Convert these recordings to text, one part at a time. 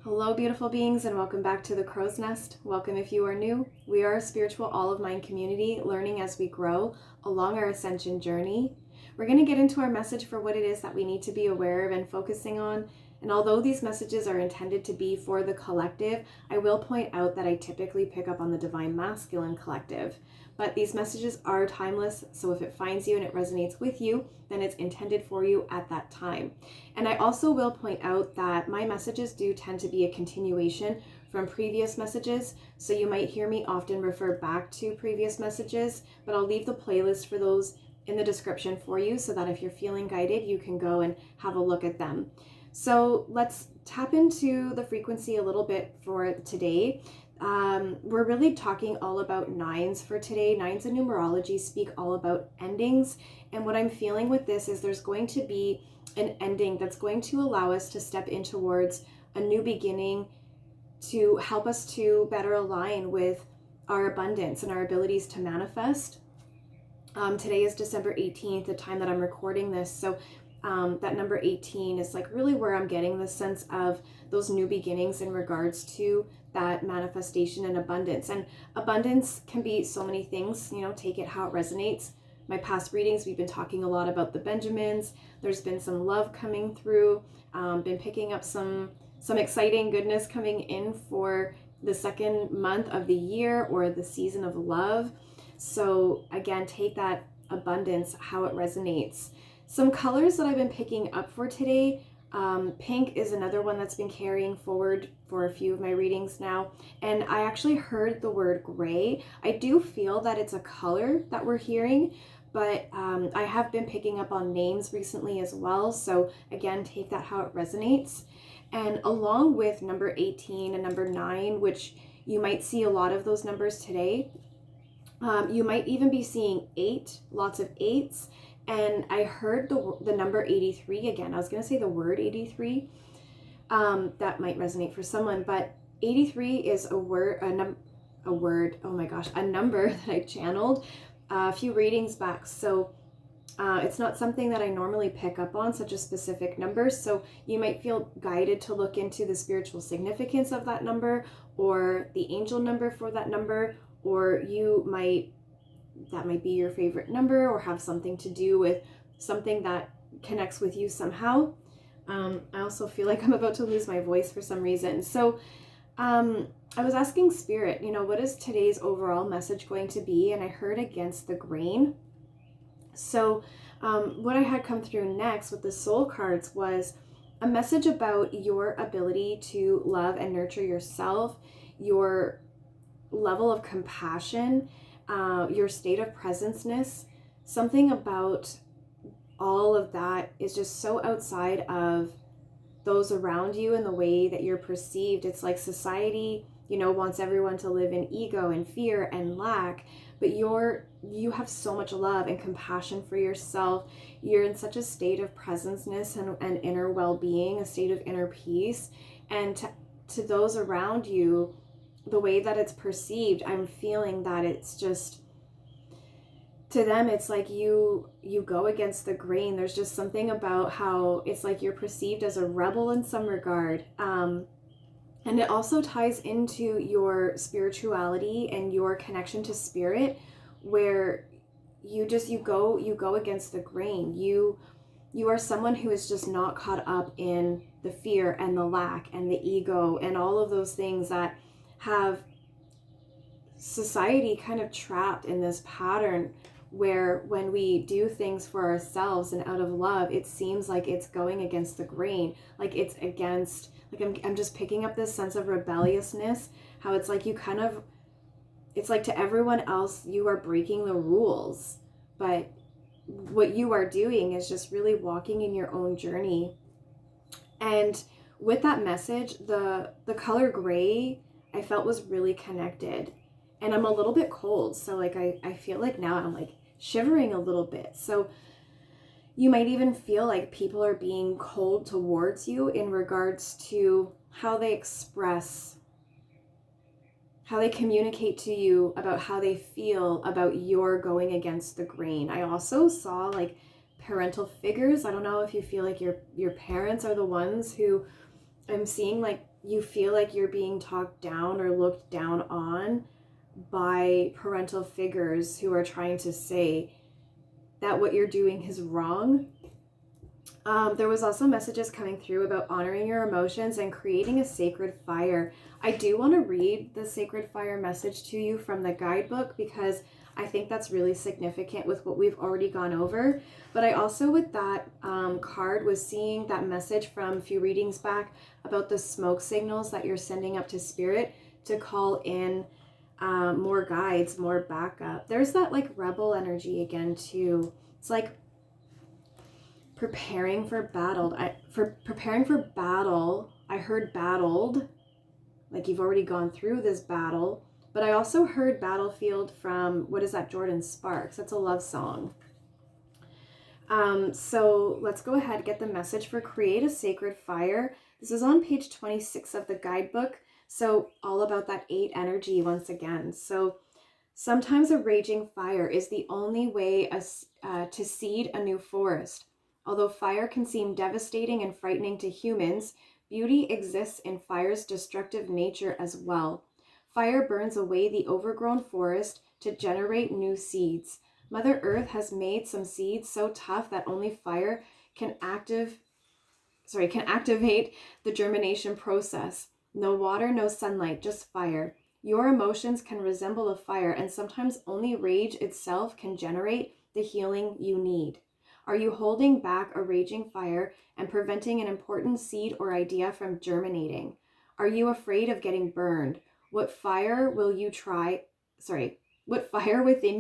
Hello, beautiful beings, and welcome back to the Crow's Nest. Welcome if you are new. We are a spiritual all of mind community, learning as we grow along our ascension journey. We're going to get into our message for what it is that we need to be aware of and focusing on. And although these messages are intended to be for the collective, I will point out that I typically pick up on the divine masculine collective. But these messages are timeless, so if it finds you and it resonates with you, then it's intended for you at that time. And I also will point out that my messages do tend to be a continuation from previous messages, so you might hear me often refer back to previous messages, but I'll leave the playlist for those in the description for you so that if you're feeling guided, you can go and have a look at them. So let's tap into the frequency a little bit for today. We're really talking all about nines for today. Nines in numerology speak all about endings. And what I'm feeling with this is there's going to be an ending that's going to allow us to step in towards a new beginning to help us to better align with our abundance and our abilities to manifest. Today is December 18th, the time that I'm recording this. So that number 18 is like really where I'm getting the sense of those new beginnings in regards to that manifestation and abundance. And abundance can be so many things, take it how it resonates. My past readings, we've been talking a lot about the Benjamins. There's been some love coming through, been picking up some exciting goodness coming in for the second month of the year or the season of love. So again, take that abundance, how it resonates. Some colors that I've been picking up for today, pink is another one that's been carrying forward for a few of my readings now. And I actually heard the word gray. I do feel that it's a color that we're hearing, but I have been picking up on names recently as well. So again, take that how it resonates. And along with number 18 and number 9, which you might see a lot of those numbers today, you might even be seeing 8, lots of 8s. And I heard the number 83 again. I was going to say the word 83. That might resonate for someone, but 83 is a number that I channeled a few readings back. So it's not something that I normally pick up on, such a specific number. So you might feel guided to look into the spiritual significance of that number or the angel number for that number, or that might be your favorite number or have something to do with something that connects with you somehow. I also feel like I'm about to lose my voice for some reason. So I was asking Spirit, what is today's overall message going to be? And I heard against the grain. So what I had come through next with the soul cards was a message about your ability to love and nurture yourself, your level of compassion, your state of presenceness. Something about all of that is just so outside of those around you and the way that you're perceived. It's like society, wants everyone to live in ego and fear and lack, but you have so much love and compassion for yourself. You're in such a state of presenceness and inner well-being, a state of inner peace. And to those around you, the way that it's perceived, I'm feeling that it's just, to them, it's like you go against the grain. There's just something about how it's like you're perceived as a rebel in some regard. And it also ties into your spirituality and your connection to spirit, where you go against the grain. You are someone who is just not caught up in the fear and the lack and the ego and all of those things that have society kind of trapped in this pattern where when we do things for ourselves and out of love, it seems like it's going against the grain, like it's against, like I'm just picking up this sense of rebelliousness, how it's like it's like to everyone else you are breaking the rules, but what you are doing is just really walking in your own journey. And with that message, the color gray I felt was really connected. And I'm a little bit cold, so like I feel like now I'm like shivering a little bit. So you might even feel like people are being cold towards you in regards to how they express, how they communicate to you about how they feel about your going against the grain. I also saw like parental figures. I don't know if you feel like your parents are the ones who I'm seeing like you feel like you're being talked down or looked down on by parental figures who are trying to say that what you're doing is wrong. There was also messages coming through about honoring your emotions and creating a sacred fire. I do want to read the sacred fire message to you from the guidebook because I think that's really significant with what we've already gone over. But I also, with that card, was seeing that message from a few readings back about the smoke signals that you're sending up to spirit to call in more guides, more backup. There's that like rebel energy again too. It's like preparing for battle. Preparing for battle. I heard battled, like you've already gone through this battle. But I also heard battlefield from, what is that, Jordan Sparks. That's a love song. So let's go ahead and get the message for create a sacred fire. This is on page 26 of the guidebook. So all about that 8 energy once again. So sometimes a raging fire is the only way to seed a new forest. Although fire can seem devastating and frightening to humans, beauty exists in fire's destructive nature as well. Fire burns away the overgrown forest to generate new seeds. Mother Earth has made some seeds so tough that only fire can activate the germination process. No water, no sunlight, just fire. Your emotions can resemble a fire, and sometimes only rage itself can generate the healing you need. Are you holding back a raging fire and preventing an important seed or idea from germinating? Are you afraid of getting burned? What fire within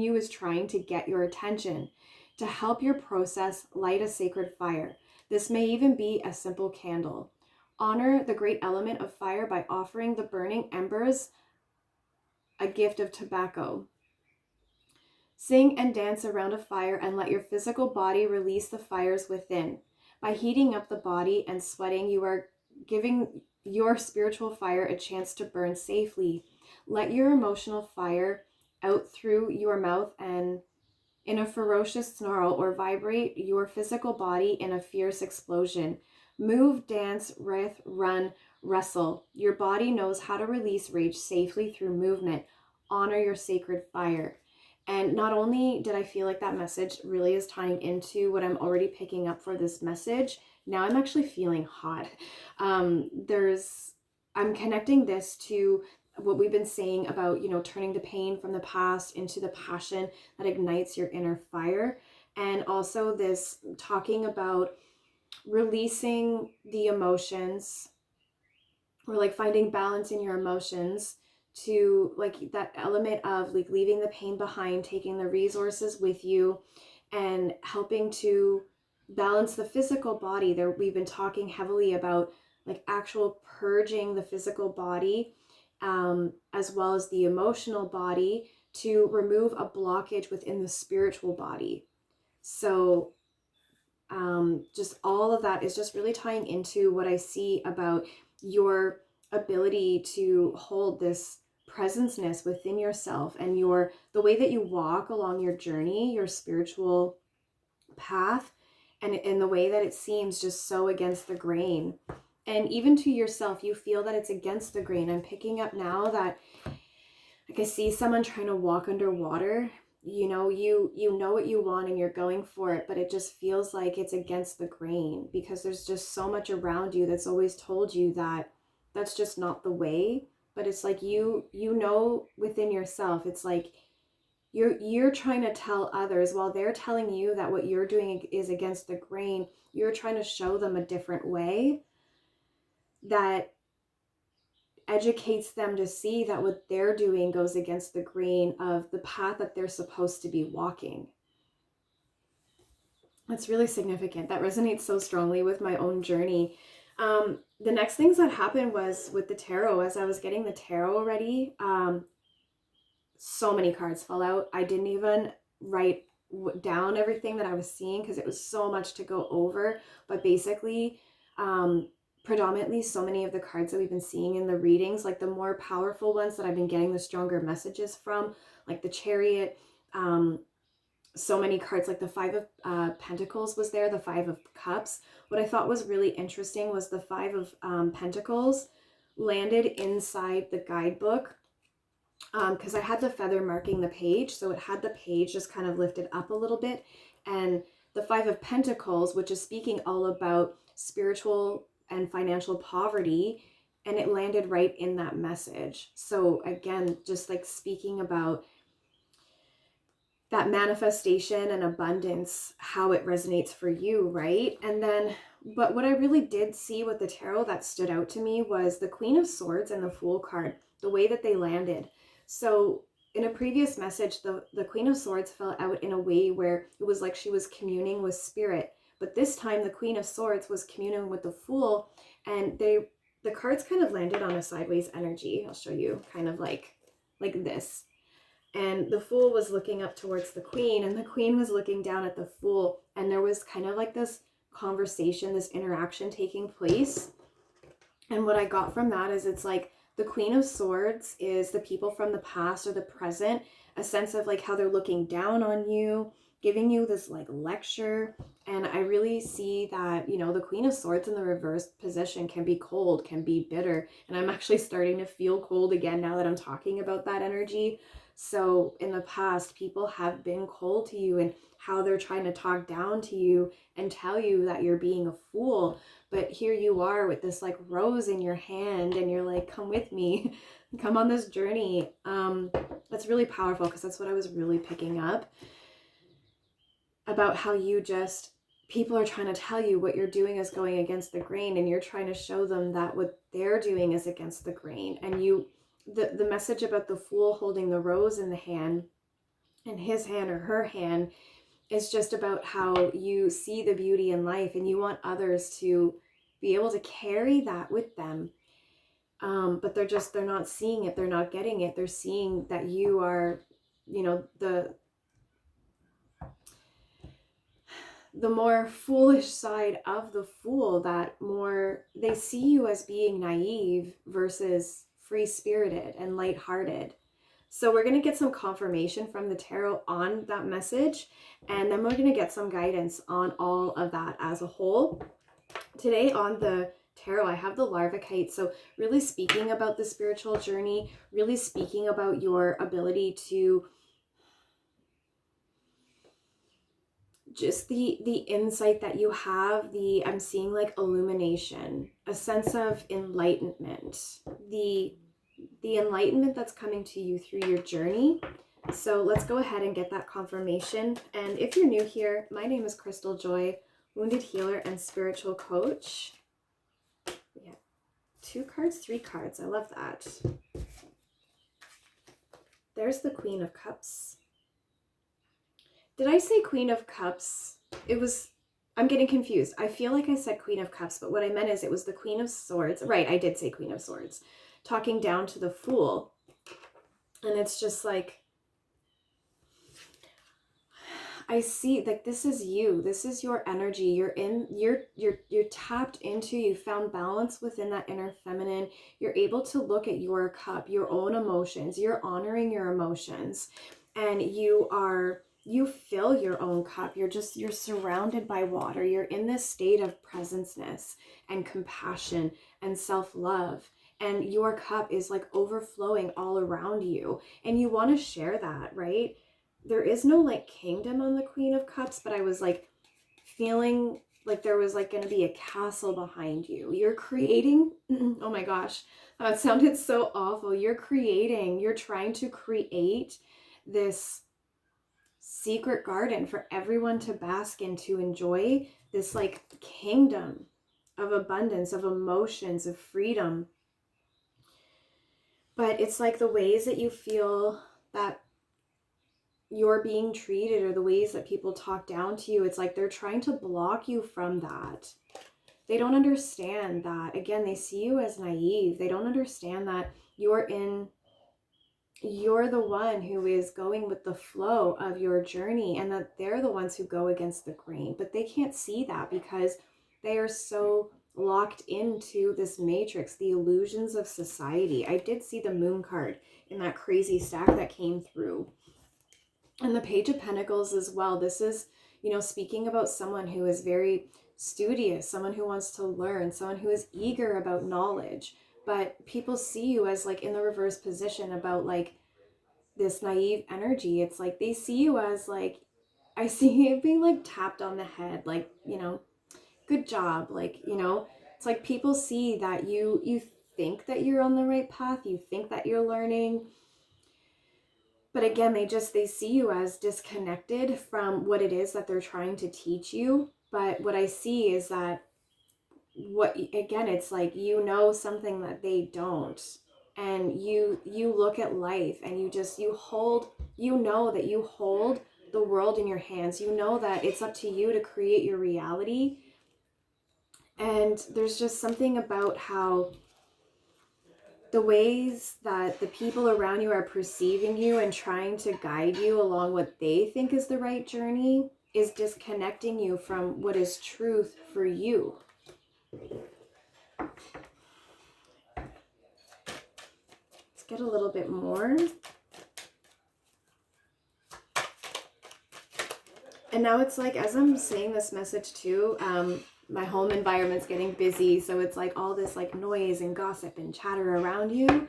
you is trying to get your attention? To help your process, light a sacred fire. This may even be a simple candle. Honor the great element of fire by offering the burning embers a gift of tobacco. Sing and dance around a fire and let your physical body release the fires within. By heating up the body and sweating, you are giving your spiritual fire a chance to burn safely. Let your emotional fire out through your mouth and in a ferocious snarl, or vibrate your physical body in a fierce explosion. Move, dance, writhe, run, wrestle. Your body knows how to release rage safely through movement. Honor your sacred fire. And not only did I feel like that message really is tying into what I'm already picking up for this message, now I'm actually feeling hot. I'm connecting this to what we've been saying about, turning the pain from the past into the passion that ignites your inner fire. And also this talking about releasing the emotions, or like finding balance in your emotions, to like that element of like leaving the pain behind, taking the resources with you, and helping to balance the physical body. There, we've been talking heavily about like actual purging the physical body, as well as the emotional body, to remove a blockage within the spiritual body. So just all of that is just really tying into what I see about your ability to hold this presenceness within yourself, and the way that you walk along your journey, your spiritual path, and in the way that it seems just so against the grain. And even to yourself, you feel that it's against the grain. I'm picking up now that like I see someone trying to walk underwater. You know what you want and you're going for it, but it just feels like it's against the grain because there's just so much around you that's always told you that that's just not the way. But it's like you know within yourself, it's like you're trying to tell others, while they're telling you that what you're doing is against the grain, you're trying to show them a different way that educates them to see that what they're doing goes against the grain of the path that they're supposed to be walking. That's really significant. That resonates so strongly with my own journey. The next things that happened was with the tarot. As I was getting the tarot ready, so many cards fell out. I didn't even write down everything that I was seeing because it was so much to go over. But basically, predominantly so many of the cards that we've been seeing in the readings, like the more powerful ones that I've been getting the stronger messages from, like the Chariot, so many cards, like the Five of Pentacles was there, the Five of Cups. What I thought was really interesting was the Five of Pentacles landed inside the guidebook, because I had the feather marking the page, so it had the page just kind of lifted up a little bit, and the Five of Pentacles, which is speaking all about spiritual and financial poverty, and it landed right in that message. So again, just like speaking about that manifestation and abundance, how it resonates for you, right? And then, but what I really did see with the tarot that stood out to me was the Queen of Swords and the Fool card, the way that they landed. So in a previous message, the Queen of Swords fell out in a way where it was like she was communing with spirit. But this time the Queen of Swords was communing with the Fool, and the cards kind of landed on a sideways energy. I'll show you, kind of like this. And the Fool was looking up towards the Queen, and the Queen was looking down at the Fool. And there was kind of like this conversation, this interaction taking place. And what I got from that is it's like the Queen of Swords is the people from the past or the present, a sense of like how they're looking down on you, giving you this like lecture. And I really see that, you know, the Queen of Swords in the reversed position can be cold, can be bitter. And I'm actually starting to feel cold again now that I'm talking about that energy. So in the past, people have been cold to you and how they're trying to talk down to you and tell you that you're being a fool. But here you are with this like rose in your hand, and you're like, come with me, come on this journey. That's really powerful, because that's what I was really picking up about, how you just, people are trying to tell you what you're doing is going against the grain, and you're trying to show them that what they're doing is against the grain. And you, the message about the Fool holding the rose in the hand, in his hand or her hand, is just about how you see the beauty in life and you want others to be able to carry that with them. But they're not seeing it. They're not getting it. They're seeing that you are, you know, the more foolish side of the Fool, that more they see you as being naive versus free-spirited and lighthearted. So we're going to get some confirmation from the tarot on that message, and then we're going to get some guidance on all of that as a whole. Today on the tarot, I have the Larvakite. So really speaking about the spiritual journey, really speaking about your ability to just the insight that you have, I'm seeing like illumination, a sense of enlightenment, the enlightenment that's coming to you through your journey. So let's go ahead and get that confirmation. And if you're new here, my name is Crystaljoy, wounded healer and spiritual coach. We have 2 cards, 3 cards. I love that. There's the Queen of Cups. Did I say Queen of Cups? I'm getting confused. I feel like I said Queen of Cups, but what I meant is it was the Queen of Swords. Right, I did say Queen of Swords. Talking down to the Fool. And it's just like, I see, like, this is you. This is your energy. You're tapped into, you found balance within that inner feminine. You're able to look at your cup, your own emotions. You're honoring your emotions. And you fill your own cup. You're surrounded by water. You're in this state of presenceness and compassion and self-love. And your cup is like overflowing all around you. And you want to share that, right? There is no like kingdom on the Queen of Cups, but I was like feeling like there was like going to be a castle behind you. You're creating, oh my gosh, that sounded so awful. You're trying to create this secret garden for everyone to bask in, to enjoy this like kingdom of abundance, of emotions, of freedom. But it's like the ways that you feel that you're being treated, or the ways that people talk down to you, it's like they're trying to block you from that. They don't understand that. Again, they see you as naive. They don't understand that you're the one who is going with the flow of your journey, and that they're the ones who go against the grain. But they can't see that because they are so locked into this matrix, the illusions of society. I did see the Moon card in that crazy stack that came through. And the Page of Pentacles as well. This is, speaking about someone who is very studious, someone who wants to learn, someone who is eager about knowledge. But people see you as like in the reverse position about like this naive energy. It's like they see you as like, I see you being like tapped on the head, like, good job. Like, it's like people see that you think that you're on the right path. You think that you're learning. But again, they see you as disconnected from what it is that they're trying to teach you. But what I see is that it's like, something that they don't. And you look at life and you hold, that you hold the world in your hands. You know that it's up to you to create your reality. And there's just something about how the ways that the people around you are perceiving you and trying to guide you along what they think is the right journey is disconnecting you from what is truth for you. Let's get a little bit more. And now it's like, as I'm saying this message too, my home environment's getting busy. So it's like all this like noise and gossip and chatter around you.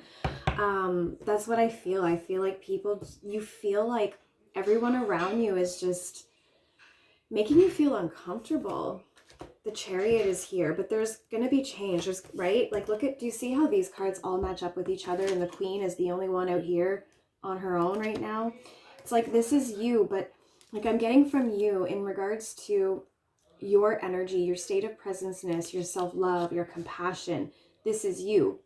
That's what I feel. I feel like you feel like everyone around you is just making you feel uncomfortable. The Chariot is here, but there's going to be change, right? Like, do you see how these cards all match up with each other? And the Queen is the only one out here on her own right now. It's like, this is you, but like I'm getting from you in regards to your energy, your state of presenceness, your self-love, your compassion. This is you.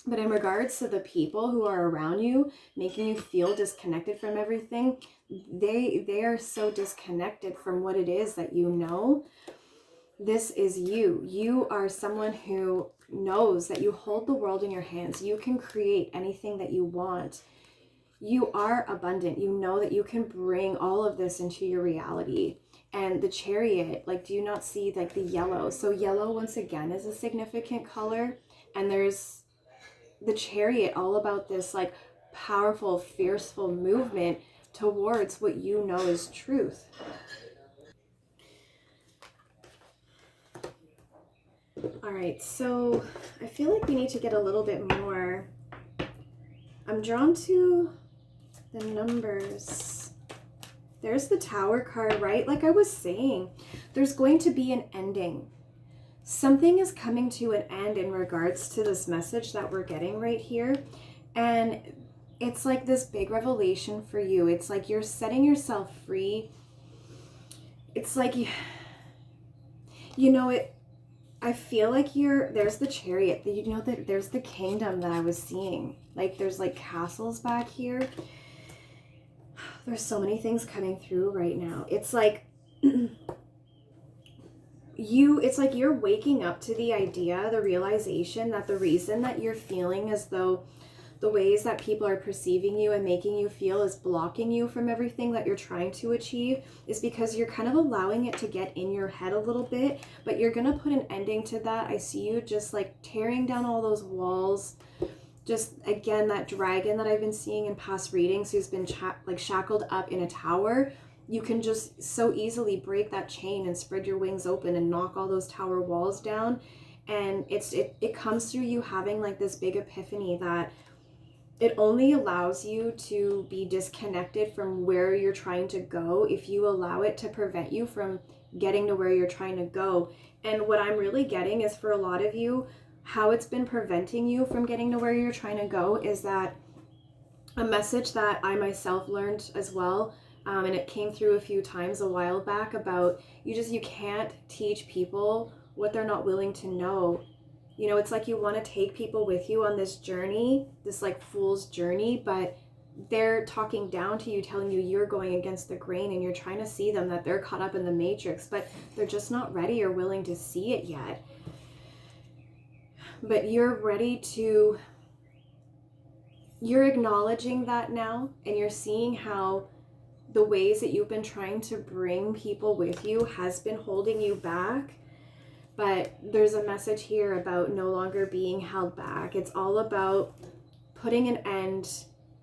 But in regards to the people who are around you, making you feel disconnected from everything, they are so disconnected from what it is that you know. This is you. You are someone who knows that you hold the world in your hands. You can create anything that you want. You are abundant. You know that you can bring all of this into your reality. And the Chariot, like, do you not see like the yellow? So yellow once again is a significant color. And there's the Chariot, all about this like powerful, fearful movement towards what you know is truth. All right, so I feel like we need to get a little bit more. I'm drawn to the numbers. There's the Tower card, right? Like I was saying, there's going to be an ending. Something is coming to an end in regards to this message that we're getting right here. And it's like this big revelation for you. It's like you're setting yourself free. It's like, I feel like there's the Chariot. That there's the kingdom that I was seeing. Like there's like castles back here. There's so many things coming through right now. It's like it's like you're waking up to the idea, the realization that the reason that you're feeling as though the ways that people are perceiving you and making you feel is blocking you from everything that you're trying to achieve is because you're kind of allowing it to get in your head a little bit, but you're going to put an ending to that. I see you just like tearing down all those walls. Just again, that dragon that I've been seeing in past readings who's been shackled up in a tower. You can just so easily break that chain and spread your wings open and knock all those tower walls down. And it comes through you having like this big epiphany that it only allows you to be disconnected from where you're trying to go if you allow it to prevent you from getting to where you're trying to go. And what I'm really getting is for a lot of you, how it's been preventing you from getting to where you're trying to go is that a message that I myself learned as well, and it came through a few times a while back about you can't teach people what they're not willing to know. It's like you want to take people with you on this journey, this like fool's journey, but they're talking down to you, telling you you're going against the grain, and you're trying to see them that they're caught up in the matrix, but they're just not ready or willing to see it yet. But you're acknowledging that now, and you're seeing how the ways that you've been trying to bring people with you has been holding you back. But there's a message here about no longer being held back. It's all about putting an end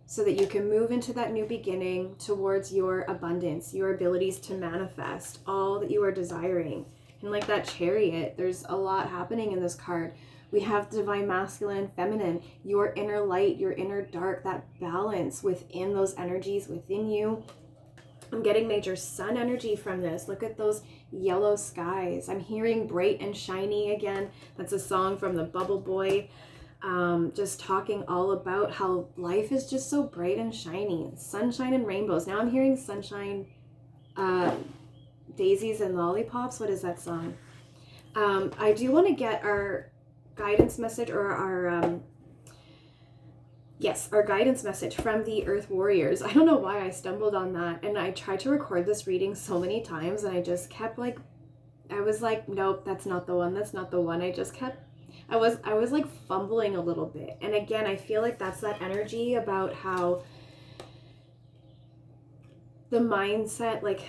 so that you can move into that new beginning towards your abundance, your abilities to manifest all that you are desiring. And like that Chariot, there's a lot happening in this card. We have divine masculine, feminine, your inner light, your inner dark, that balance within those energies within you. I'm getting major sun energy from this. Look at those yellow skies. I'm hearing bright and shiny again. That's a song from the Bubble Boy. Just talking all about how life is just so bright and shiny. Sunshine and rainbows. Now I'm hearing sunshine, daisies and lollipops. What is that song? I do want to get our guidance message, or our guidance message from the Earth Warriors. I don't know why I stumbled on that, and I tried to record this reading so many times, and I just kept I was like, nope, that's not the one, that's not the one. I was like fumbling a little bit. And again, I feel like that's that energy about how the mindset, like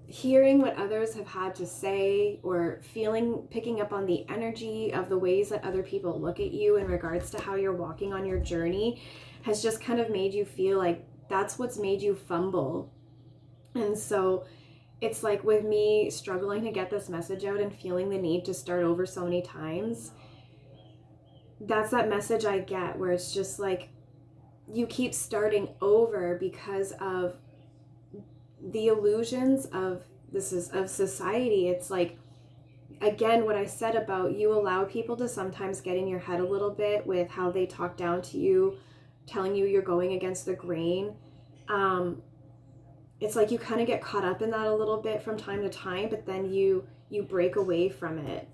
hearing what others have had to say, or picking up on the energy of the ways that other people look at you in regards to how you're walking on your journey, has just kind of made you feel like that's what's made you fumble. And so it's like, with me struggling to get this message out and feeling the need to start over so many times, that's that message I get, where it's just like, you keep starting over because of the illusions of society. It's like, again, what I said about, you allow people to sometimes get in your head a little bit with how they talk down to you, telling you you're going against the grain. It's like you kind of get caught up in that a little bit from time to time, but then you break away from it.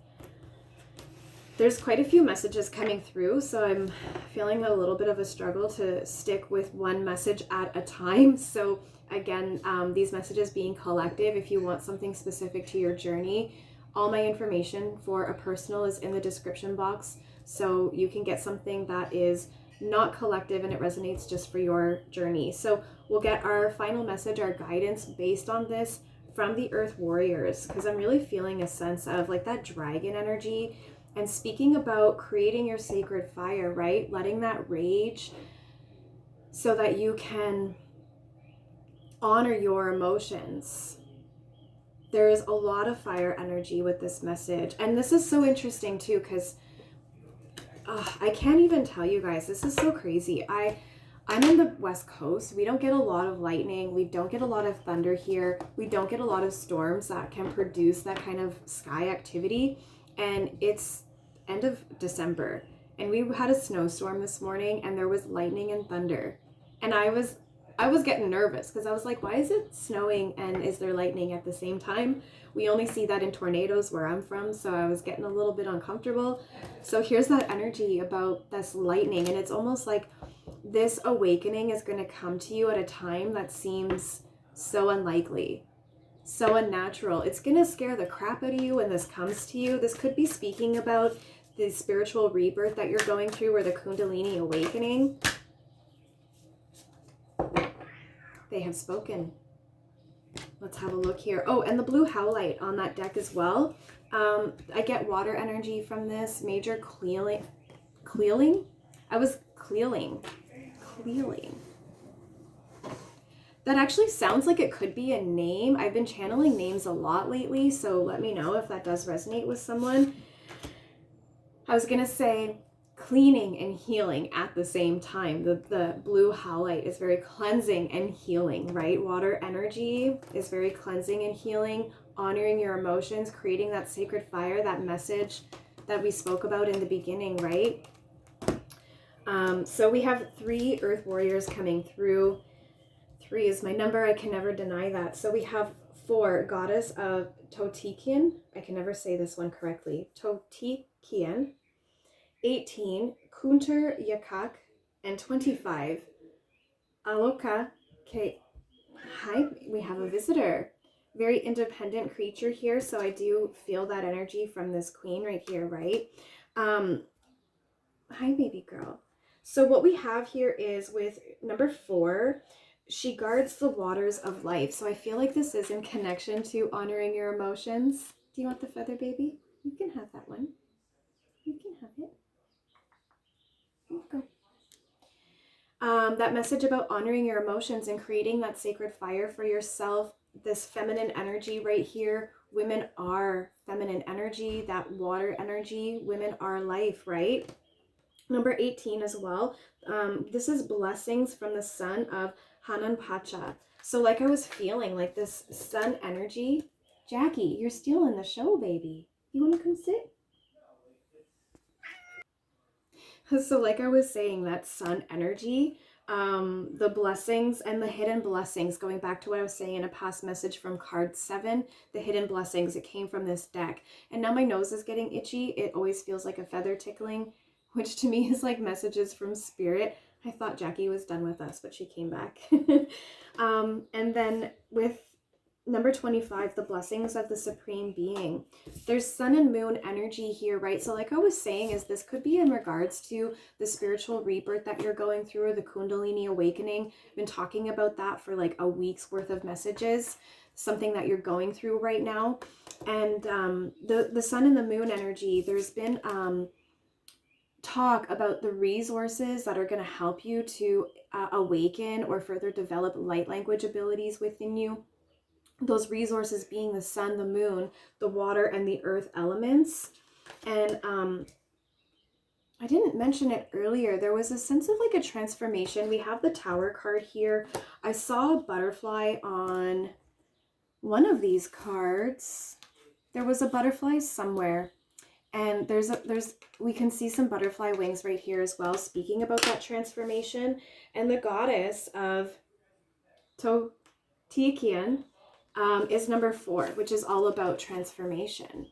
There's quite a few messages coming through, so I'm feeling a little bit of a struggle to stick with one message at a time. So again, these messages being collective. If you want something specific to your journey, all my information for a personal is in the description box, so you can get something that is not collective and it resonates just for your journey. So we'll get our final message, our guidance based on this from the Earth Warriors, because I'm really feeling a sense of like that dragon energy, and speaking about creating your sacred fire, right? Letting that rage so that you can honor your emotions. There is a lot of fire energy with this message. And this is so interesting too, because I can't even tell you guys, this is so crazy. I'm in the West Coast. We don't get a lot of lightning. We don't get a lot of thunder here. We don't get a lot of storms that can produce that kind of sky activity. And it's end of December. And we had a snowstorm this morning, and there was lightning and thunder. And I was getting nervous, because I was like, why is it snowing and is there lightning at the same time? We only see that in tornadoes where I'm from, so I was getting a little bit uncomfortable. So here's that energy about this lightning, and it's almost like this awakening is going to come to you at a time that seems so unlikely, so unnatural. It's going to scare the crap out of you when this comes to you. This could be speaking about the spiritual rebirth that you're going through, or the Kundalini awakening. They have spoken. Let's have a look here. Oh, and the blue howlite on that deck as well. I get water energy from this. Major clearing. I was clearing. That actually sounds like it could be a name. I've been channeling names a lot lately, so let me know if that does resonate with someone. I was going to say cleaning and healing at the same time. The blue howlite is very cleansing and healing, right? Water energy is very cleansing and healing, honoring your emotions, creating that sacred fire, that message that we spoke about in the beginning, right? So we have 3 Earth Warriors coming through. 3 is my number. I can never deny that. So we have 4, Goddess of Totikian. I can never say this one correctly. Totikian. 18, Kunter Yakak, and 25, Aloka K. Hi, we have a visitor. Very independent creature here, so I do feel that energy from this queen right here, right? Hi, baby girl. So what we have here is with number 4, she guards the waters of life. So I feel like this is in connection to honoring your emotions. Do you want the feather, baby? You can have that one. You can have it. That message about honoring your emotions and creating that sacred fire for yourself, this feminine energy right here. Women are feminine energy, that water energy. Women are life, right? Number 18 as well. This is blessings from the sun of Hanan Pacha. So like I was feeling like this sun energy. Jackie, you're stealing the show, baby. You want to come sit? So like I was saying, that sun energy, the blessings and the hidden blessings, going back to what I was saying in a past message from card 7, the hidden blessings, it came from this deck. And now my nose is getting itchy. It always feels like a feather tickling, which to me is like messages from spirit. I thought Jackie was done with us, but she came back. And then with number 25, the blessings of the supreme being. There's sun and moon energy here, right? So like I was saying, is this could be in regards to the spiritual rebirth that you're going through, or the Kundalini awakening. I've been talking about that for like a week's worth of messages, something that you're going through right now. And the sun and the moon energy, there's been talk about the resources that are going to help you to awaken or further develop light language abilities within you. Those resources being the sun, the moon, the water, and the earth elements. And I didn't mention it earlier. There was a sense of like a transformation. We have the Tower card here. I saw a butterfly on one of these cards. There was a butterfly somewhere. And we can see some butterfly wings right here as well, speaking about that transformation. And the goddess of Totikian is number 4, which is all about transformation.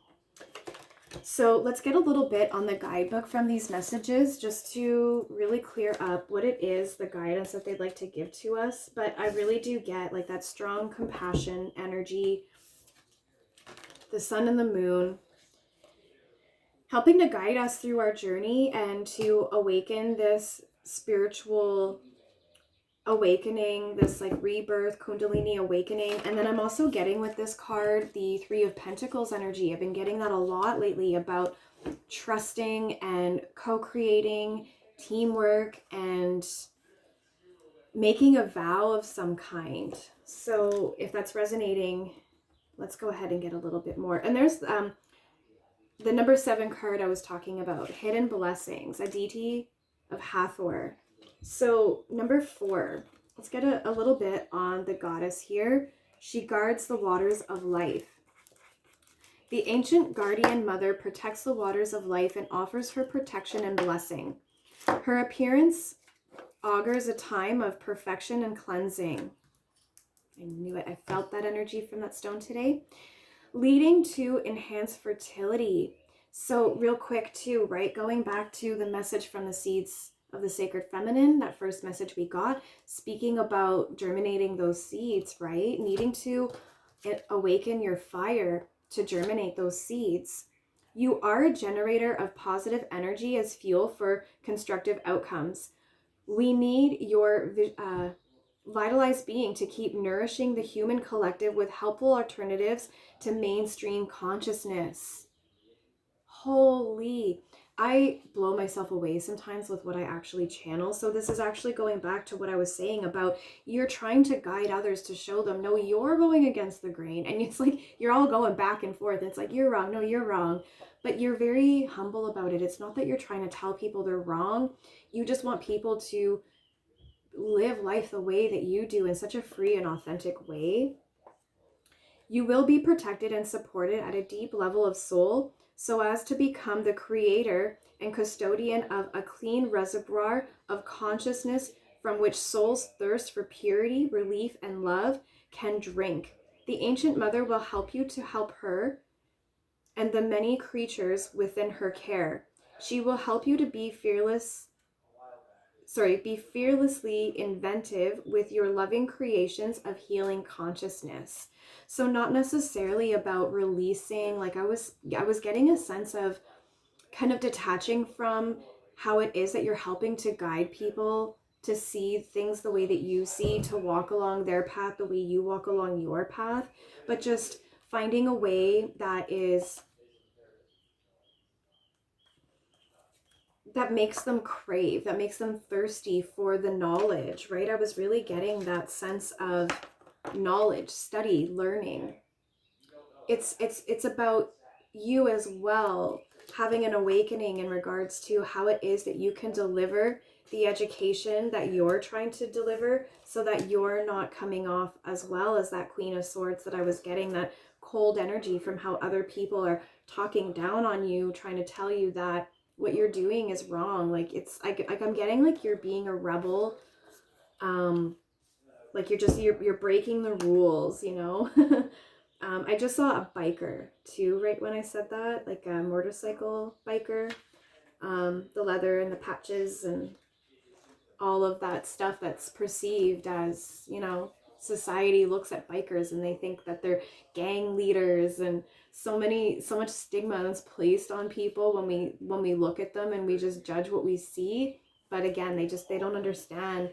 So let's get a little bit on the guidebook from these messages, just to really clear up what it is, the guidance that they'd like to give to us. But I really do get like that strong compassion energy, the sun and the moon, helping to guide us through our journey and to awaken this spiritual awakening, this like rebirth, Kundalini awakening. And then I'm also getting with this card the 3 of Pentacles energy. I've been getting that a lot lately about trusting and co-creating, teamwork, and making a vow of some kind. So if that's resonating, let's go ahead and get a little bit more. And there's the number 7 card I was talking about, hidden blessings, Aditi of Hathor. So number 4, let's get a little bit on the goddess here. She guards the waters of life. The ancient guardian mother protects the waters of life and offers her protection and blessing. Her appearance augurs a time of perfection and cleansing. I knew it. I felt that energy from that stone today. Leading to enhanced fertility. So real quick too, right? Going back to the message from the seeds of the sacred feminine, that first message we got, speaking about germinating those seeds, right? Needing to awaken your fire to germinate those seeds. You are a generator of positive energy as fuel for constructive outcomes. We need your vitalized being to keep nourishing the human collective with helpful alternatives to mainstream consciousness. Holy, I blow myself away sometimes with what I actually channel. So this is actually going back to what I was saying about you're trying to guide others to show them, no, you're going against the grain. And it's like, you're all going back and forth. It's like, you're wrong. No, you're wrong. But you're very humble about it. It's not that you're trying to tell people they're wrong. You just want people to live life the way that you do in such a free and authentic way. You will be protected and supported at a deep level of soul so as to become the creator and custodian of a clean reservoir of consciousness from which soul's thirst for purity, relief, and love can drink. The ancient mother will help you to help her and the many creatures within her care. She will help you to be fearlessly inventive with your loving creations of healing consciousness. So not necessarily about releasing, like I was getting a sense of kind of detaching from how it is that you're helping to guide people to see things the way that you see, to walk along their path the way you walk along your path, but just finding a way that that makes them crave, that makes them thirsty for the knowledge, right? I was really getting that sense of knowledge, study, learning. It's about you as well having an awakening in regards to how it is that you can deliver the education that you're trying to deliver, so that you're not coming off as well as that Queen of Swords that I was getting, that cold energy from how other people are talking down on you, trying to tell you that what you're doing is wrong. Like it's like I'm getting like you're being a rebel, like you're breaking the rules, you know. I just saw a biker too right when I said that, like a motorcycle biker, the leather and the patches and all of that stuff that's perceived as, you know, society looks at bikers and they think that they're gang leaders, and so much stigma that's placed on people when we look at them and we just judge what we see. But again, they don't understand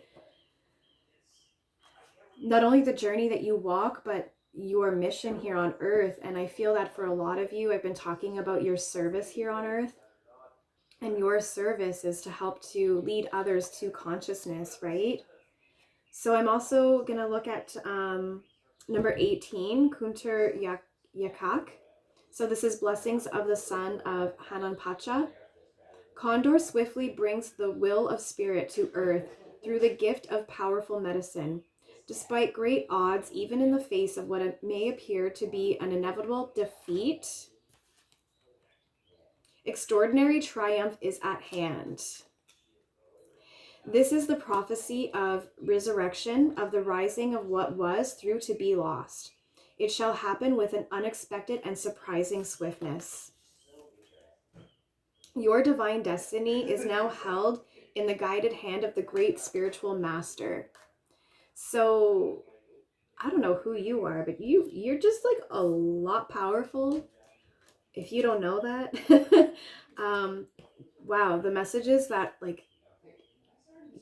not only the journey that you walk, but your mission here on earth. And I feel that for a lot of you, I've been talking about your service here on earth, and your service is to help to lead others to consciousness, right? So I'm also going to look at number 18, Kunter Yakak. So this is blessings of the son of Hanan Pacha. Condor swiftly brings the will of spirit to earth through the gift of powerful medicine. Despite great odds, even in the face of what may appear to be an inevitable defeat, extraordinary triumph is at hand. This is the prophecy of resurrection, of the rising of what was through to be lost. It shall happen with an unexpected and surprising swiftness. Your divine destiny is now held in the guided hand of the great spiritual master. So I don't know who you are, but you're just like a lot powerful. If you don't know that, wow, the messages that like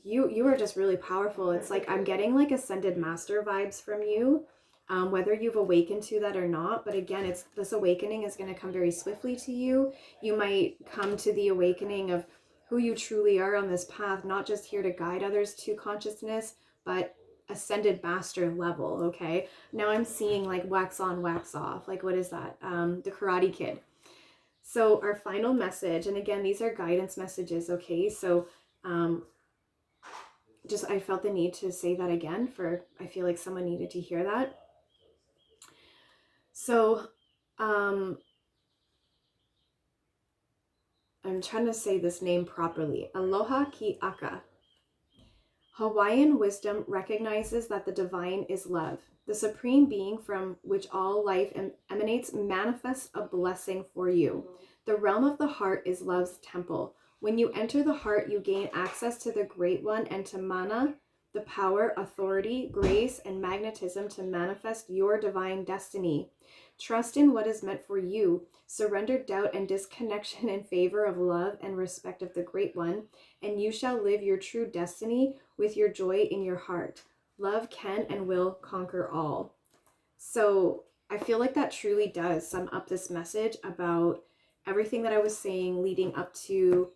you are just really powerful. It's like I'm getting like ascended master vibes from you, whether you've awakened to that or not. But again, it's this awakening is going to come very swiftly to you. You might come to the awakening of who you truly are on this path, not just here to guide others to consciousness, but ascended master level. Okay, now I'm seeing like wax on, wax off. Like what is that? The Karate Kid. So our final message, and again, these are guidance messages. Okay, so just I felt the need to say that again, for I feel like someone needed to hear that. So I'm trying to say this name properly. Aloha Ki Aka. Hawaiian wisdom recognizes that the divine is love. The supreme being from which all life emanates manifests a blessing for you. The realm of the heart is love's temple. When you enter the heart, you gain access to the Great One and to mana, the power, authority, grace, and magnetism to manifest your divine destiny. Trust in what is meant for you. Surrender doubt and disconnection in favor of love and respect of the Great One, and you shall live your true destiny with your joy in your heart. Love can and will conquer all. So I feel like that truly does sum up this message about everything that I was saying leading up to,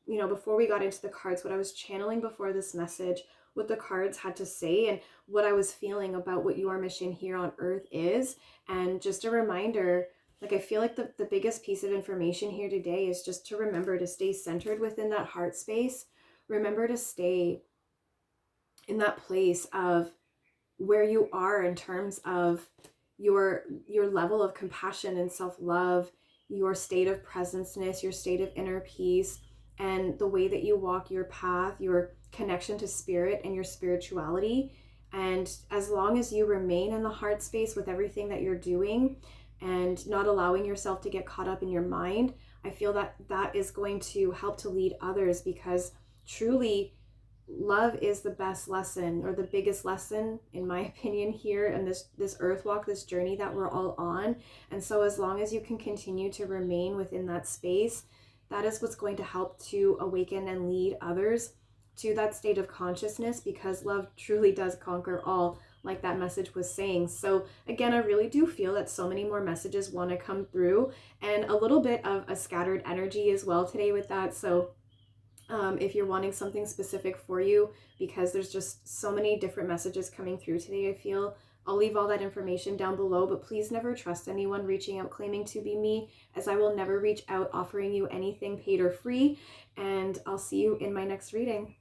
you know, before we got into the cards, what I was channeling before this message, what the cards had to say, and what I was feeling about what your mission here on earth is. And just a reminder, like I feel like the biggest piece of information here today is just to remember to stay centered within that heart space. Remember to stay in that place of where you are in terms of your level of compassion and self-love, your state of presenceness, your state of inner peace, and the way that you walk your path, your connection to spirit and your spirituality. And as long as you remain in the heart space with everything that you're doing and not allowing yourself to get caught up in your mind, I feel that that is going to help to lead others, because truly love is the best lesson, or the biggest lesson in my opinion here in this earth walk, this journey that we're all on. And so as long as you can continue to remain within that space, that is what's going to help to awaken and lead others to that state of consciousness, because love truly does conquer all, like that message was saying. So again, I really do feel that so many more messages want to come through, and a little bit of a scattered energy as well today with that. So if you're wanting something specific for you, because there's just so many different messages coming through today, I feel. I'll leave all that information down below, but please never trust anyone reaching out claiming to be me, as I will never reach out offering you anything paid or free, and I'll see you in my next reading.